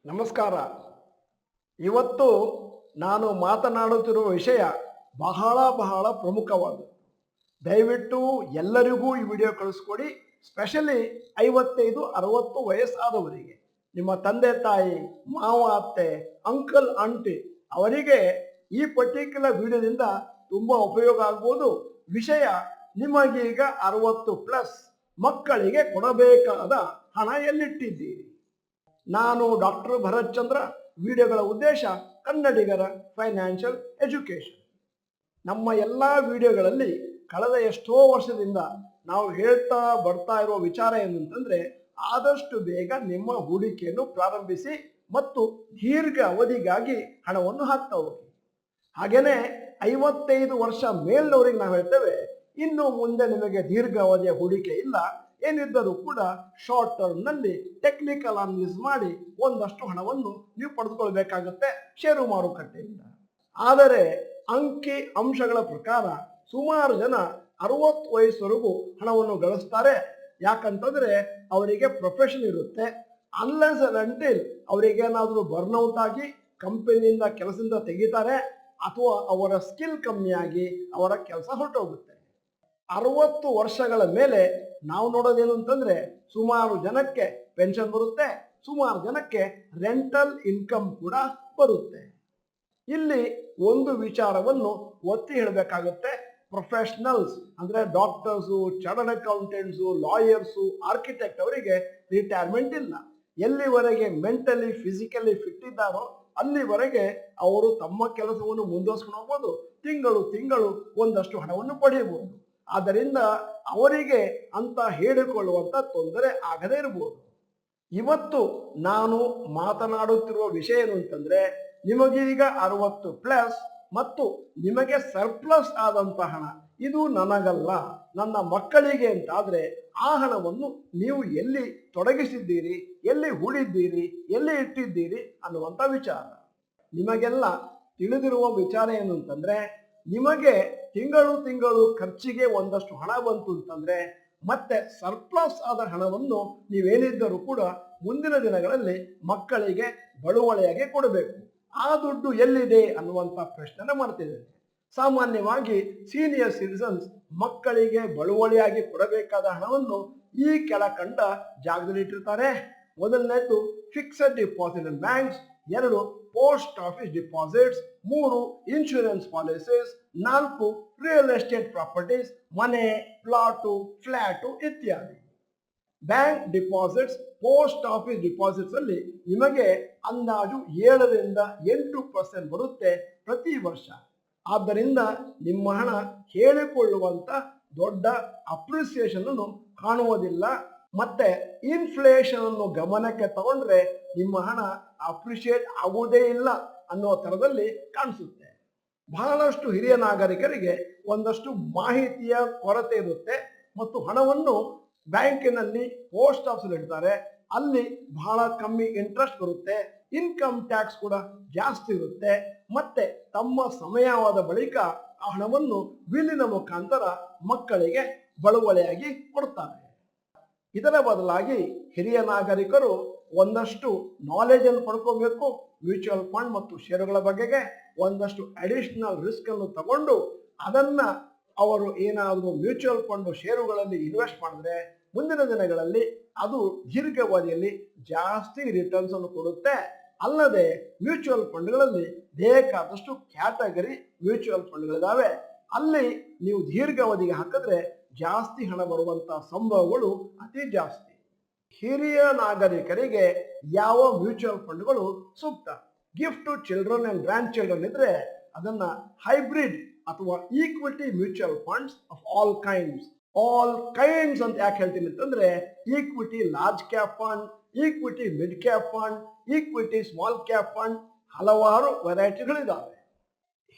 ನಮಸ್ಕಾರ. ಇವತ್ತು ನಾನು ಮಾತನಾಡುತ್ತಿರುವ ವಿಷಯ ಬಹಳ ಬಹಳ ಪ್ರಮುಖವಾದದ್ದು. ದಯವಿಟ್ಟು ಎಲ್ಲರಿಗೂ ಈ ವಿಡಿಯೋ ಕಳಿಸ್ಕೊಡಿ. ಸ್ಪೆಷಲಿ 55-60 ವಯಸ್ಸಾದವರಿಗೆ, ನಿಮ್ಮ ತಂದೆ ತಾಯಿ, ಮಾವ ಅತ್ತೆ, ಅಂಕಲ್ ಆಂಟಿ ಅವರಿಗೆ ಈ ಪರ್ಟಿಕ್ಯುಲರ್ ವಿಡಿಯೋದಿಂದ ತುಂಬ ಉಪಯೋಗ ಆಗ್ಬೋದು. ವಿಷಯ, ನಿಮಗೀಗ 60+ ಮಕ್ಕಳಿಗೆ ಕೊಡಬೇಕಾದ ಹಣ ಎಲ್ಲಿಟ್ಟಿದ್ದೀರಿ? ನಾನು ಡಾಕ್ಟರ್ ಭರತ್ ಚಂದ್ರ. ವಿಡಿಯೋಗಳ ಉದ್ದೇಶ ಕನ್ನಡಿಗರ ಫೈನಾನ್ಷಿಯಲ್ ಎಜುಕೇಷನ್. ನಮ್ಮ ಎಲ್ಲ ವಿಡಿಯೋಗಳಲ್ಲಿ ಕಳೆದ ಎಷ್ಟೋ ವರ್ಷದಿಂದ ನಾವು ಹೇಳ್ತಾ ಬರ್ತಾ ಇರುವ ವಿಚಾರ ಏನಂತಂದ್ರೆ, ಆದಷ್ಟು ಬೇಗ ನಿಮ್ಮ ಹೂಡಿಕೆಯನ್ನು ಪ್ರಾರಂಭಿಸಿ ಮತ್ತು ದೀರ್ಘ ಅವಧಿಗಾಗಿ ಹಣವನ್ನು ಹಾಕ್ತಾ ಹೋಗಿ. ಹಾಗೇನೆ 55 ವರ್ಷ ಮೇಲ್ನವರಿಗೆ ನಾವು ಹೇಳ್ತೇವೆ, ಇನ್ನು ಮುಂದೆ ನಿಮಗೆ ದೀರ್ಘ ಅವಧಿಯ ಹೂಡಿಕೆ ಇಲ್ಲ, ಏನಿದ್ದರೂ ಕೂಡ ಶಾರ್ಟ್ ಟರ್ಮ್ ನಲ್ಲಿ ಟೆಕ್ನಿಕಲ್ ಅನಾಲಿಸಿಸ್ ಮಾಡಿ ಒಂದಷ್ಟು ಹಣವನ್ನು ನೀವು ಪಡೆದುಕೊಳ್ಬೇಕಾಗುತ್ತೆ ಷೇರು ಮಾರುಕಟ್ಟೆಯಿಂದ. ಆದರೆ ಅಂಕಿ ಅಂಶಗಳ ಪ್ರಕಾರ ಸುಮಾರು ಜನ 60 ವಯಸ್ಸವರೆಗೂ ಹಣವನ್ನು ಗಳಿಸ್ತಾರೆ. ಯಾಕಂತಂದ್ರೆ ಅವರಿಗೆ ಪ್ರೊಫೆಷನ್ ಇರುತ್ತೆ. ಅನ್ಲೆಸ್ ಅಂಡ್ ಅಂಟಿಲ್ ಅವರಿಗೇನಾದರೂ ಬರ್ನ್ಔಟ್ ಆಗಿ ಕಂಪನಿಯಿಂದ ಕೆಲಸದಿಂದ ತೆಗಿತಾರೆ ಅಥವಾ ಅವರ ಸ್ಕಿಲ್ ಕಮ್ಮಿಯಾಗಿ ಅವರ ಕೆಲಸ ಹೊರಟೋಗುತ್ತೆ. 60 ವರ್ಷಗಳ ಮೇಲೆ ನಾವು ನೋಡೋದೇನು ಅಂತಂದ್ರೆ, ಸುಮಾರು ಜನಕ್ಕೆ ಪೆನ್ಷನ್ ಬರುತ್ತೆ, ಸುಮಾರು ಜನಕ್ಕೆ ರೆಂಟಲ್ ಇನ್ಕಮ್ ಕೂಡ ಬರುತ್ತೆ. ಇಲ್ಲಿ ಒಂದು ವಿಚಾರವನ್ನು ಒತ್ತಿ ಹೇಳಬೇಕಾಗುತ್ತೆ. ಪ್ರೊಫೆಷನಲ್ಸ್ ಅಂದ್ರೆ doctors, chartered accountants, lawyers, architect ಅವರಿಗೆ ರಿಟೈರ್ಮೆಂಟ್ ಇಲ್ಲ. ಎಲ್ಲಿವರೆಗೆ ಮೆಂಟಲಿ ಫಿಸಿಕಲಿ ಫಿಟ್ ಇದ್ದಾರೋ ಅಲ್ಲಿವರೆಗೆ ಅವರು ತಮ್ಮ ಕೆಲಸವನ್ನು ಮುಂದುವರಿಸ್ಕೊಂಡು ಹೋಗ್ಬೋದು. ತಿಂಗಳು ಒಂದಷ್ಟು ಹಣವನ್ನು ಪಡೆಯಬಹುದು. ಆದ್ದರಿಂದ ಅವರಿಗೆ ಅಂತ ಹೇಳಿಕೊಳ್ಳುವಂತ ತೊಂದರೆ ಆಗದೇ ಇರಬಹುದು. ಇವತ್ತು ನಾನು ಮಾತನಾಡುತ್ತಿರುವ ವಿಷಯ ಏನು ಅಂತಂದ್ರೆ, ನಿಮಗೀಗ 60+ ಮತ್ತು ನಿಮಗೆ ಸರ್ಪ್ಲಸ್ ಆದಂತ ಹಣ, ಇದು ನನಗಲ್ಲ, ನನ್ನ ಮಕ್ಕಳಿಗೆ ಅಂತಾದ್ರೆ ಆ ಹಣವನ್ನು ನೀವು ಎಲ್ಲಿ ತೊಡಗಿಸಿದ್ದೀರಿ, ಎಲ್ಲಿ ಹೂಡಿದ್ದೀರಿ, ಎಲ್ಲಿ ಇಟ್ಟಿದ್ದೀರಿ ಅನ್ನುವಂಥ ವಿಚಾರ. ನಿಮಗೆಲ್ಲ ತಿಳಿದಿರುವ ವಿಚಾರ ಏನು ಅಂತಂದ್ರೆ, ನಿಮಗೆ ತಿಂಗಳು ಖರ್ಚಿಗೆ ಒಂದಷ್ಟು ಹಣ ಬಂತು ಅಂತಂದ್ರೆ ಮತ್ತೆ ಸರ್ಪ್ಲಸ್ ಆದ ಹಣವನ್ನು ನೀವೇನಿದ್ದರೂ ಕೂಡ ಮುಂದಿನ ದಿನಗಳಲ್ಲಿ ಮಕ್ಕಳಿಗೆ ಬಳುವಳಿಯಾಗಿ ಕೊಡಬೇಕು. ಆ ದುಡ್ಡು ಎಲ್ಲಿದೆ ಅನ್ನುವಂಥ ಪ್ರಶ್ನೆ ಮಾಡ್ತಿದ್ದೇನೆ. ಸಾಮಾನ್ಯವಾಗಿ ಸೀನಿಯರ್ ಸಿಟಿಸನ್ಸ್ ಮಕ್ಕಳಿಗೆ ಬಳುವಳಿಯಾಗಿ ಕೊಡಬೇಕಾದ ಹಣವನ್ನು ಈ ಕೆಳಕಂಡ ಜಾಗದಲ್ಲಿ ಇಟ್ಟಿರ್ತಾರೆ. ಮೊದಲನೇದು fixed deposit in banks, 2 post office deposits, 3 insurance policies, 4 real estate properties, ಮನೆ, ಪ್ಲಾಟು, ಫ್ಲಾಟು ಇತ್ಯಾದಿ. Bank deposits, post office deposits ಅಲ್ಲಿ ನಿಮಗೆ ಅಂದಾಜು 7-8% ಬರುತ್ತೆ ಪ್ರತಿ ವರ್ಷ. ಆದ್ದರಿಂದ ನಿಮ್ಮ ಹಣ ಹೇಳಿಕೊಳ್ಳುವಂತ ದೊಡ್ಡ ಅಪ್ರಿಸಿಯೇಷನ್ ಅನ್ನು ಕಾಣುವುದಿಲ್ಲ. ಮತ್ತೆ ಇನ್ಫ್ಲೇಷನ್ ಅನ್ನು ಗಮನಕ್ಕೆ ತಗೊಂಡ್ರೆ ನಿಮ್ಮ ಹಣ ಅಪ್ರಿಷಿಯೇಟ್ ಆಗುವುದೇ ಇಲ್ಲ ಅನ್ನೋ ತರದಲ್ಲಿ ಕಾಣಿಸುತ್ತೆ. ಬಹಳಷ್ಟು ಹಿರಿಯ ನಾಗರಿಕರಿಗೆ ಒಂದಷ್ಟು ಮಾಹಿತಿಯ ಕೊರತೆ ಇರುತ್ತೆ ಮತ್ತು ಹಣವನ್ನು ಬ್ಯಾಂಕಿನಲ್ಲಿ, ಪೋಸ್ಟ್ ಆಫೀಸಲ್ಲಿ ಇಡ್ತಾರೆ. ಅಲ್ಲಿ ಬಹಳ ಕಮ್ಮಿ ಇಂಟ್ರೆಸ್ಟ್ ಬರುತ್ತೆ, ಇನ್ಕಮ್ ಟ್ಯಾಕ್ಸ್ ಕೂಡ ಜಾಸ್ತಿ ಇರುತ್ತೆ. ಮತ್ತೆ ತಮ್ಮ ಸಮಯವಾದ ಬಳಿಕ ಆ ಹಣವನ್ನು ಬಿಲ್ಲಿನ ಮುಖಾಂತರ ಮಕ್ಕಳಿಗೆ ಬಳುವಳಿಯಾಗಿ ಕೊಡ್ತಾರೆ. ಇದರ ಬದಲಾಗಿ ಹಿರಿಯ ನಾಗರಿಕರು ಒಂದಷ್ಟು ನಾಲೆಜ್ ಅನ್ನು ಪಡ್ಕೋಬೇಕು. ಮ್ಯೂಚುವಲ್ ಫಂಡ್ ಮತ್ತು ಷೇರುಗಳ ಬಗೆಗೆ ಒಂದಷ್ಟು ಅಡಿಷನಲ್ ರಿಸ್ಕ್ ಅನ್ನು ತಗೊಂಡು ಅದನ್ನ ಅವರು ಏನಾದರೂ ಮ್ಯೂಚುವಲ್ ಫಂಡ್ ಷೇರುಗಳಲ್ಲಿ ಇನ್ವೆಸ್ಟ್ ಮಾಡಿದ್ರೆ ಮುಂದಿನ ದಿನಗಳಲ್ಲಿ ಅದು ದೀರ್ಘಾವಧಿಯಲ್ಲಿ ಜಾಸ್ತಿ ರಿಟರ್ನ್ಸ್ ಅನ್ನು ಕೊಡುತ್ತೆ. ಅಲ್ಲದೆ ಮ್ಯೂಚುವಲ್ ಫಂಡ್ಗಳಲ್ಲಿ ಬೇಕಾದಷ್ಟು ಕ್ಯಾಟಗರಿ ಮ್ಯೂಚುವಲ್ ಫಂಡ್ಗಳಿದಾವೆ. ಅಲ್ಲಿ ನೀವು ದೀರ್ಘಾವಧಿಗೆ ಹಾಕಿದ್ರೆ ಜಾಸ್ತಿ ಹಣ ಬರುವಂತ ಸಂಭವಗಳು ಅತಿ ಜಾಸ್ತಿ. ಹಿರಿಯ ನಾಗರಿಕರಿಗೆ ಯಾವ ಮ್ಯೂಚುವಲ್ ಫಂಡ್ಗಳು ಸೂಕ್ತ? Gift to children and grandchildren ಇದ್ರೆ ಅದನ್ನ ಹೈಬ್ರಿಡ್ ಅಥವಾ equity mutual funds of all kinds ಅಂತ ಯಾಕೆ ಹೇಳ್ತೀನಿ ಅಂತಂದ್ರೆ, equity large cap fund, equity mid cap fund, equity small cap fund, ಹಲವಾರು ವೆರೈಟಿಗಳಿದಾವೆ.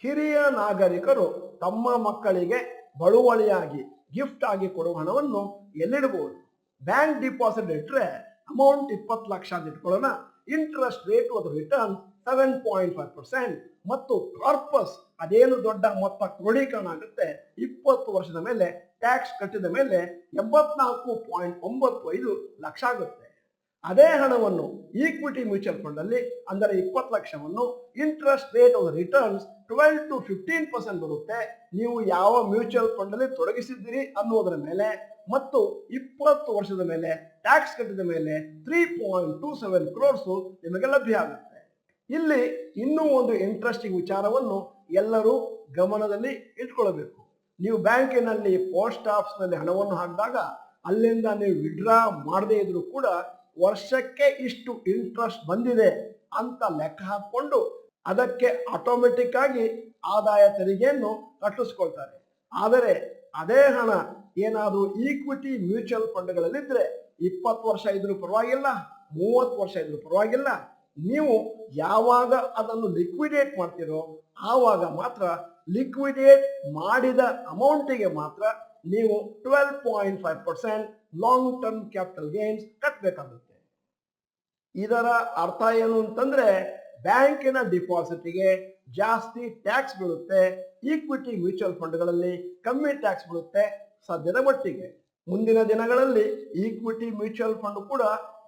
ಹಿರಿಯ ನಾಗರಿಕರು ತಮ್ಮ ಮಕ್ಕಳಿಗೆ ಬಳುವಳಿಯಾಗಿ ಗಿಫ್ಟ್ ಆಗಿ ಕೊಡುವ ಹಣವನ್ನು ಎಲ್ಲಿಡಬಹುದು? ಬ್ಯಾಂಕ್ ಡಿಪಾಸಿಟ್ ಇಟ್ಟರೆ ಅಮೌಂಟ್ 20 ಲಕ್ಷ ಅಂತ ಇಟ್ಕೊಳ್ಳೋಣ. ಇಂಟ್ರೆಸ್ಟ್ ರೇಟ್ ಅಥವಾ ರಿಟರ್ನ್ 7.5% ಮತ್ತು ಕಾರ್ಪಸ್ ಅದೇನು ದೊಡ್ಡ ಮೊತ್ತ ಕ್ರೋಢೀಕರಣ ಆಗುತ್ತೆ 20 ವರ್ಷದ ಮೇಲೆ ಟ್ಯಾಕ್ಸ್ ಕಟ್ಟಿದ ಮೇಲೆ 84.95 ಲಕ್ಷ ಆಗುತ್ತೆ. ಅದೇ ಹಣವನ್ನು ಈಕ್ವಿಟಿ ಮ್ಯೂಚುವಲ್ ಫಂಡ್ ಅಲ್ಲಿ ಅಂದರೆ 20 ಲಕ್ಷವನ್ನು interest rate of returns 12 to 15% ಬರುತ್ತೆ. ನೀವು ಯಾವ ಮ್ಯೂಚುವಲ್ ಫಂಡ್ ಅಲ್ಲಿ ತೊಡಗಿಸಿದ್ದೀರಿ ಅನ್ನೋದರ ಮೇಲೆ ಮತ್ತು 20 ವರ್ಷದ ಮೇಲೆ ಟ್ಯಾಕ್ಸ್ ಕಟ್ಟಿದ ಮೇಲೆ 3.27 crores ನಿಮಗೆ ಲಭ್ಯ ಆಗುತ್ತೆ. ಇಲ್ಲಿ ಇನ್ನೂ ಒಂದು ಇಂಟ್ರೆಸ್ಟಿಂಗ್ ವಿಚಾರವನ್ನು ಎಲ್ಲರೂ ಗಮನದಲ್ಲಿ ಇಟ್ಕೊಳ್ಬೇಕು. ನೀವು ಬ್ಯಾಂಕಿನಲ್ಲಿ ಪೋಸ್ಟ್ ಆಫೀಸ್ ನಲ್ಲಿ ಹಣವನ್ನು ಹಾಕಿದಾಗ ಅಲ್ಲಿಂದ ನೀವು ವಿಡ್ರಾ ಮಾಡದೇ ಇದ್ರೂ ಕೂಡ ವರ್ಷಕ್ಕೆ ಇಷ್ಟು ಇಂಟ್ರೆಸ್ಟ್ ಬಂದಿದೆ ಅಂತ ಲೆಕ್ಕ ಹಾಕೊಂಡು ಅದಕ್ಕೆ ಆಟೋಮೆಟಿಕ್ ಆಗಿ ಆದಾಯ ತೆರಿಗೆಯನ್ನು ಕಟ್ಟಿಸ್ಕೊಳ್ತಾರೆ. ಆದರೆ ಅದೇ ಹಣ ಏನಾದರೂ ಈಕ್ವಿಟಿ ಮ್ಯೂಚುವಲ್ ಫಂಡ್ಗಳಲ್ಲಿದ್ರೆ 20 ವರ್ಷ ಇದ್ರೂ ಪರವಾಗಿಲ್ಲ, 30 ವರ್ಷ ಇದ್ರೂ ಪರವಾಗಿಲ್ಲ, ನೀವು ಯಾವಾಗ ಅದನ್ನು ಲಿಕ್ವಿಡೇಟ್ ಮಾಡ್ತೀರೋ ಆವಾಗ ಮಾತ್ರ ಲಿಕ್ವಿಡೇಟ್ ಮಾಡಿದ ಅಮೌಂಟಿಗೆ ಮಾತ್ರ ನೀವು 12.5% ಲಾಂಗ್ ಟರ್ಮ್ ಕ್ಯಾಪಿಟಲ್ ಗೇನ್ಸ್ ಕಟ್ಟಬೇಕಾಗುತ್ತೆ. ಇದರ ಅರ್ಥ ಏನು ಅಂತಂದ್ರೆ ಬ್ಯಾಂಕಿನ ಡಿಪಾಸಿಟ್ಗೆ ಜಾಸ್ತಿ ಟ್ಯಾಕ್ಸ್ ಬೀಳುತ್ತೆ, ಈಕ್ವಿಟಿ ಮ್ಯೂಚುವಲ್ ಫಂಡ್ಗಳಲ್ಲಿ ಕಮ್ಮಿ ಟ್ಯಾಕ್ಸ್ ಬೀಳುತ್ತೆ ಸದ್ಯದ ಮಟ್ಟಿಗೆ. ಮುಂದಿನ ದಿನಗಳಲ್ಲಿ ಈಕ್ವಿಟಿ ಮ್ಯೂಚುವಲ್ ಫಂಡ್ ಕೂಡ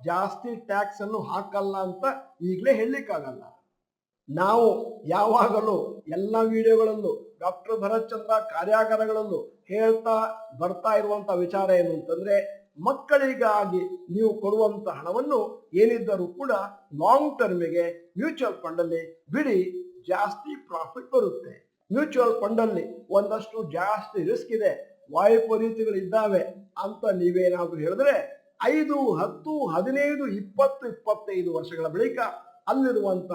ಜಾಸ್ತಿ ಟ್ಯಾಕ್ಸ್ ಅನ್ನು ಹಾಕಲ್ಲ ಅಂತ ಈಗಲೇ ಹೇಳಲಿಕ್ಕಾಗಲ್ಲ. ನಾವು ಯಾವಾಗಲೂ ಎಲ್ಲ ವಿಡಿಯೋಗಳಲ್ಲೂ ಡಾಕ್ಟರ್ ಭರತ್ ಚಂದ್ರ ಕಾರ್ಯಾಗಾರಗಳಲ್ಲೂ ಹೇಳ್ತಾ ಬರ್ತಾ ಇರುವಂತ ವಿಚಾರ ಏನು ಅಂತಂದ್ರೆ ಮಕ್ಕಳಿಗಾಗಿ ನೀವು ಕೊಡುವಂತ ಹಣವನ್ನು ಏನಿದ್ದರೂ ಕೂಡ ಲಾಂಗ್ ಟರ್ಮಿಗೆ ಮ್ಯೂಚುವಲ್ ಫಂಡ್ ಅಲ್ಲಿ ಬಿಡಿ, ಜಾಸ್ತಿ ಪ್ರಾಫಿಟ್ ಬರುತ್ತೆ. ಮ್ಯೂಚುವಲ್ ಫಂಡ್ ಅಲ್ಲಿ ಒಂದಷ್ಟು ಜಾಸ್ತಿ ರಿಸ್ಕ್ ಇದೆ, ವೈಪರೀತ್ಯಗಳು ಇದ್ದಾವೆ ಅಂತ ನೀವೇನಾದ್ರೂ ಹೇಳಿದ್ರೆ 5, 10, 15, 20, 25 ವರ್ಷಗಳ ಬಳಿಕ ಅಲ್ಲಿರುವಂತ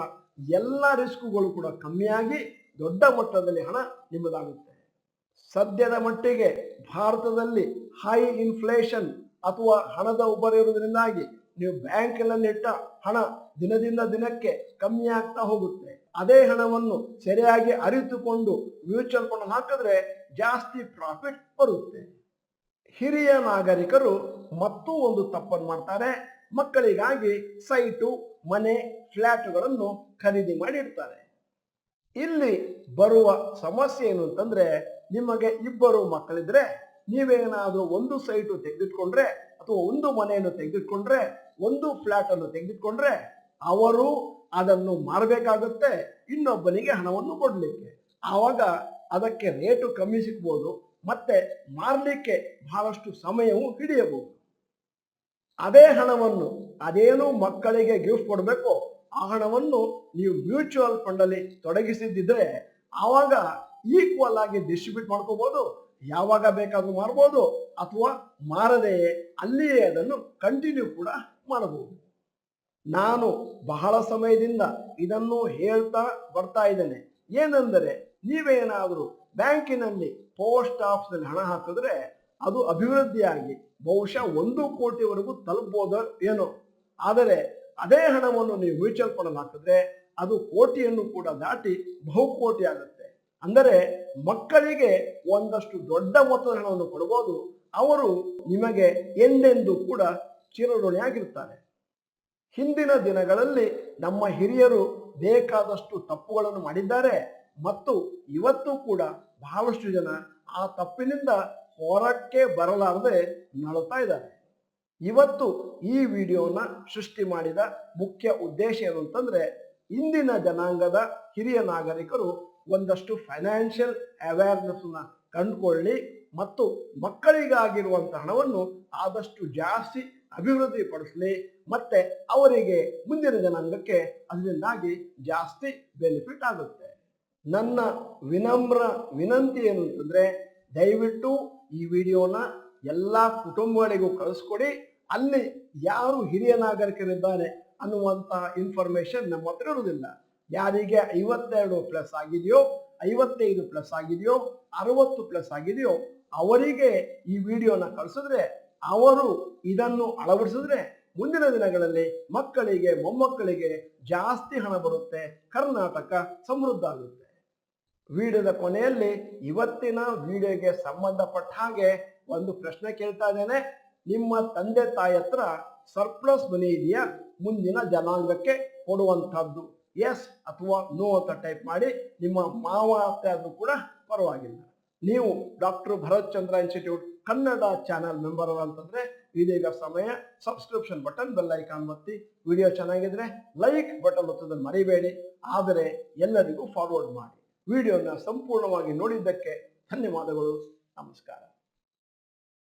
ಎಲ್ಲ ರಿಸ್ಕುಗಳು ಕೂಡ ಕಮ್ಮಿಯಾಗಿ ದೊಡ್ಡ ಮಟ್ಟದಲ್ಲಿ ಹಣ ನಿಮ್ಮದಾಗುತ್ತೆ. ಸದ್ಯದ ಮಟ್ಟಿಗೆ ಭಾರತದಲ್ಲಿ ಹೈ ಇನ್ಫ್ಲೇಷನ್ ಅಥವಾ ಹಣದ ಉಬ್ಬರ ಇರುವುದರಿಂದಾಗಿ ನೀವು ಬ್ಯಾಂಕಿನಲ್ಲಿ ಇಟ್ಟ ಹಣ ದಿನದಿಂದ ದಿನಕ್ಕೆ ಕಮ್ಮಿ ಆಗ್ತಾ ಹೋಗುತ್ತೆ. ಅದೇ ಹಣವನ್ನು ಸರಿಯಾಗಿ ಅರಿತುಕೊಂಡು ಮ್ಯೂಚುವಲ್ ಫಂಡ್ ಹಾಕಿದ್ರೆ ಜಾಸ್ತಿ ಪ್ರಾಫಿಟ್ ಬರುತ್ತೆ. ಹಿರಿಯ ನಾಗರಿಕರು ಮತ್ತೂ ಒಂದು ತಪ್ಪನ್ನು ಮಾಡ್ತಾರೆ. ಮಕ್ಕಳಿಗಾಗಿ ಸೈಟು, ಮನೆ, ಫ್ಲಾಟ್ಗಳನ್ನು ಖರೀದಿ ಮಾಡಿ ಇಡ್ತಾರೆ. ಇಲ್ಲಿ ಬರುವ ಸಮಸ್ಯೆ ಏನು ಅಂತಂದ್ರೆ ನಿಮಗೆ 2 ಮಕ್ಕಳಿದ್ರೆ ನೀವೇನಾದ್ರೂ ಒಂದು ಸೈಟು ತೆಗೆದಿಟ್ಕೊಂಡ್ರೆ ಅಥವಾ ಒಂದು ಮನೆಯನ್ನು ತೆಗೆದಿಟ್ಕೊಂಡ್ರೆ, ಒಂದು ಫ್ಲಾಟ್ ಅನ್ನು ತೆಗೆದಿಟ್ಕೊಂಡ್ರೆ ಅವರು ಅದನ್ನು ಮಾರಬೇಕಾಗುತ್ತೆ ಇನ್ನೊಬ್ಬನಿಗೆ ಹಣವನ್ನು ಕೊಡ್ಲಿಕ್ಕೆ. ಆವಾಗ ಅದಕ್ಕೆ ರೇಟು ಕಮ್ಮಿ ಸಿಗ್ಬೋದು, ಮತ್ತೆ ಮಾರಲಿಕ್ಕೆ ಬಹಳಷ್ಟು ಸಮಯವೂ ಹಿಡಿಯಬಹುದು. ಅದೇ ಹಣವನ್ನು ಅದೇನು ಮಕ್ಕಳಿಗೆ ಗಿಫ್ಟ್ ಕೊಡಬೇಕು ಆ ಹಣವನ್ನು ನೀವು ಮ್ಯೂಚುವಲ್ ಫಂಡ್ ಅಲ್ಲಿ ತೊಡಗಿಸಿದ್ದಿದ್ರೆ ಆವಾಗ ಈಕ್ವಲ್ ಆಗಿ ಡಿಸ್ಟ್ರಿಬ್ಯೂಟ್ ಮಾಡ್ಕೋಬಹುದು, ಯಾವಾಗ ಬೇಕಾದ್ರೂ ಮಾರಬಹುದು ಅಥವಾ ಮಾರದೆ ಅಲ್ಲಿಯೇ ಅದನ್ನು ಕಂಟಿನ್ಯೂ ಕೂಡ ಮಾಡಬಹುದು. ನಾನು ಬಹಳ ಸಮಯದಿಂದ ಇದನ್ನು ಹೇಳ್ತಾ ಬರ್ತಾ ಇದ್ದೇನೆ. ಏನೆಂದರೆ ನೀವೇನಾದರೂ ಬ್ಯಾಂಕಿನಲ್ಲಿ ಪೋಸ್ಟ್ ಆಫೀಸ್ನಲ್ಲಿ ಹಣ ಹಾಕಿದ್ರೆ ಅದು ಅಭಿವೃದ್ಧಿಯಾಗಿ ಬಹುಶಃ 1 ಕೋಟಿವರೆಗೂ ತಲುಪಬಹುದು ಏನೋ. ಆದರೆ ಅದೇ ಹಣವನ್ನು ನೀವು ಮ್ಯೂಚುವಲ್ ಫಂಡ್ ಹಾಕಿದ್ರೆ ಅದು ಕೋಟಿಯನ್ನು ಕೂಡ ದಾಟಿ ಬಹುಕೋಟಿ ಆಗುತ್ತೆ. ಅಂದರೆ ಮಕ್ಕಳಿಗೆ ಒಂದಷ್ಟು ದೊಡ್ಡ ಮೊತ್ತದ ಹಣವನ್ನು ಕೊಡಬಹುದು, ಅವರು ನಿಮಗೆ ಎಂದೆಂದೂ ಕೂಡ ಚಿರಋಣಿಯಾಗಿರ್ತಾರೆ. ಹಿಂದಿನ ದಿನಗಳಲ್ಲಿ ನಮ್ಮ ಹಿರಿಯರು ಬೇಕಾದಷ್ಟು ತಪ್ಪುಗಳನ್ನು ಮಾಡಿದ್ದಾರೆ ಮತ್ತು ಇವತ್ತು ಕೂಡ ಬಹಳಷ್ಟು ಜನ ಆ ತಪ್ಪಿನಿಂದ ಹೊರಕ್ಕೆ ಬರಲಾರದೆ ನಳುತ್ತಾ ಇದ್ದಾರೆ. ಇವತ್ತು ಈ ವಿಡಿಯೋನ ಸೃಷ್ಟಿ ಮಾಡಿದ ಮುಖ್ಯ ಉದ್ದೇಶ ಏನು ಅಂತಂದ್ರೆ ಇಂದಿನ ಜನಾಂಗದ ಹಿರಿಯ ನಾಗರಿಕರು ಒಂದಷ್ಟು ಫೈನಾನ್ಷಿಯಲ್ ಅವೇರ್ನೆಸ್ ನ ಕಂಡುಕೊಳ್ಳಿ ಮತ್ತು ಮಕ್ಕಳಿಗಾಗಿರುವಂತಹ ಹಣವನ್ನು ಆದಷ್ಟು ಜಾಸ್ತಿ ಅಭಿವೃದ್ಧಿ ಪಡಿಸಲಿ, ಮತ್ತೆ ಅವರಿಗೆ ಮುಂದಿನ ಜನಾಂಗಕ್ಕೆ ಅದರಿಂದಾಗಿ ಜಾಸ್ತಿ ಬೆನಿಫಿಟ್ ಆಗುತ್ತೆ. ನನ್ನ ವಿನಮ್ರ ವಿನಂತಿ ಏನು ಅಂತಂದ್ರೆ ದಯವಿಟ್ಟು ಈ ವಿಡಿಯೋನ ಎಲ್ಲ ಕುಟುಂಬಗಳಿಗೂ ಕಳಿಸ್ಕೊಡಿ. ಅಲ್ಲಿ ಯಾರು ಹಿರಿಯ ನಾಗರಿಕರಿದ್ದಾರೆ ಅನ್ನುವಂತ ಇನ್ಫಾರ್ಮೇಶನ್ ನಮ್ಮ ಹತ್ರ ಇರುವುದಿಲ್ಲ. ಯಾರಿಗೆ 52+ ಆಗಿದೆಯೋ, 55+ ಆಗಿದೆಯೋ, 60+ ಆಗಿದೆಯೋ ಅವರಿಗೆ ಈ ವಿಡಿಯೋನ ಕಳಿಸಿದ್ರೆ ಅವರು ಇದನ್ನು ಅಳವಡಿಸಿದ್ರೆ ಮುಂದಿನ ದಿನಗಳಲ್ಲಿ ಮಕ್ಕಳಿಗೆ ಮೊಮ್ಮಕ್ಕಳಿಗೆ ಜಾಸ್ತಿ ಹಣ ಬರುತ್ತೆ, ಕರ್ನಾಟಕ ಸಮೃದ್ಧ ಆಗುತ್ತೆ. ವಿಡಿಯೋದ ಕೊನೆಯಲ್ಲಿ ಇವತ್ತಿನ ವಿಡಿಯೋಗೆ ಸಂಬಂಧಪಟ್ಟ ಹಾಗೆ ಒಂದು ಪ್ರಶ್ನೆ ಕೇಳ್ತಾ ಇದ್ದೇನೆ. ನಿಮ್ಮ ತಂದೆ ತಾಯಿ ಹತ್ರ ಸರ್ಪ್ಲಸ್ ಮನಿ ಇದೆಯಾ ಮುಂದಿನ ಜನಾಂಗಕ್ಕೆ ಕೊಡುವಂತಹದ್ದು? ಎಸ್ ಅಥವಾ ನೋ ಅಂತ ಟೈಪ್ ಮಾಡಿ. ನಿಮ್ಮ ಮಾವ ಅತ್ತೆ ಆದ್ರೂ ಕೂಡ ಪರವಾಗಿಲ್ಲ. ನೀವು ಡಾಕ್ಟರ್ ಭರತ್ ಚಂದ್ರ ಇನ್ಸ್ಟಿಟ್ಯೂಟ್ ಕನ್ನಡ ಚಾನೆಲ್ ಮೆಂಬರ್ ಅಂತಂದ್ರೆ ಇದೀಗ ಸಮಯ ಸಬ್ಸ್ಕ್ರಿಪ್ಷನ್ ಬಟನ್, ಬೆಲ್ ಐಕಾನ್ ಒತ್ತಿ. ವಿಡಿಯೋ ಚೆನ್ನಾಗಿದ್ರೆ ಲೈಕ್ ಬಟನ್ ಒತ್ತೋದನ್ನು ಮರಿಬೇಡಿ. ಆದರೆ ಎಲ್ಲರಿಗೂ ಫಾರ್ವರ್ಡ್ ಮಾಡಿ. ವಿಡಿಯೋನ ಸಂಪೂರ್ಣವಾಗಿ ನೋಡಿದ್ದಕ್ಕೆ ಧನ್ಯವಾದಗಳು. ನಮಸ್ಕಾರ.